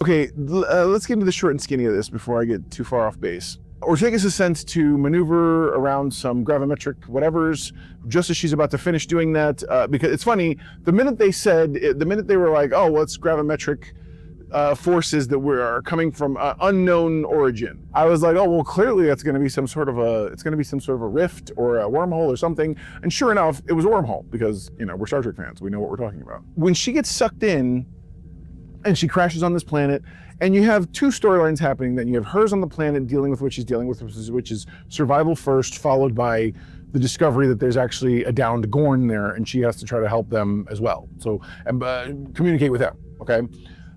Okay, let's get into the short and skinny of this before I get too far off base. Ortegas is sent to maneuver around some gravimetric whatevers just as she's about to finish doing that. Because it's funny, the minute they were like, oh, what's gravimetric forces that are coming from unknown origin, I was like, oh, well, clearly that's going to be some sort of a rift or a wormhole or something. And sure enough, it was a wormhole because, we're Star Trek fans. We know what we're talking about. When she gets sucked in, and she crashes on this planet, and you have two storylines happening. Then you have hers on the planet dealing with what she's dealing with, which is survival first, followed by the discovery that there's actually a downed Gorn there, and she has to try to help them as well. So, communicate with them, okay?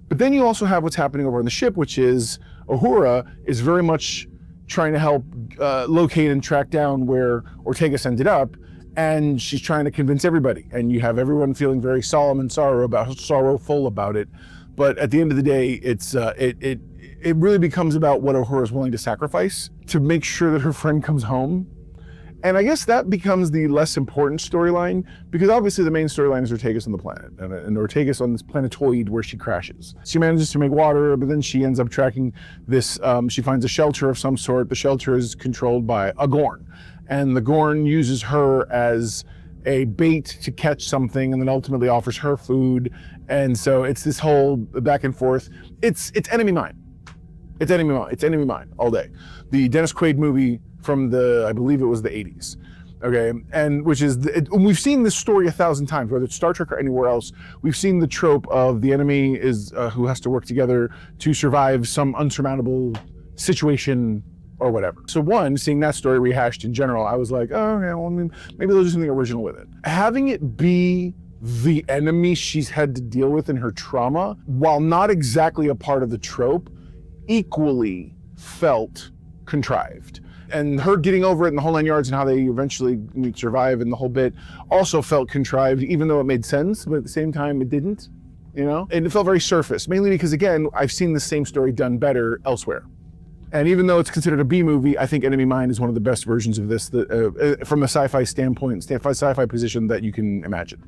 But then you also have what's happening over on the ship, which is Uhura is very much trying to help locate and track down where Ortegas ended up, and she's trying to convince everybody. And you have everyone feeling very solemn and sorrowful about it. But at the end of the day, it really becomes about what Uhura is willing to sacrifice to make sure that her friend comes home. And I guess that becomes the less important storyline, because obviously the main storyline is Ortegas on the planet, and Ortegas on this planetoid where she crashes. She manages to make water, but then she ends up tracking this, she finds a shelter of some sort. The shelter is controlled by a Gorn, and the Gorn uses her as a bait to catch something, and then ultimately offers her food. And so it's this whole back and forth. It's enemy mine. It's enemy mine all day. The Dennis Quaid movie from I believe it was the 80s. Okay, and we've seen this story 1,000 times, whether it's Star Trek or anywhere else. We've seen the trope of the enemy who has to work together to survive some unsurmountable situation or whatever. So seeing that story rehashed in general, I was like, oh, yeah, well, maybe they'll do something original with it. Having it be the enemy she's had to deal with in her trauma, while not exactly a part of the trope, equally felt contrived. And her getting over it in the whole 9 yards and how they eventually survive and the whole bit also felt contrived, even though it made sense, but at the same time it didn't, And it felt very surface, mainly because, again, I've seen the same story done better elsewhere. And even though it's considered a B movie, I think Enemy Mine is one of the best versions of this from a sci-fi standpoint, sci-fi position that you can imagine.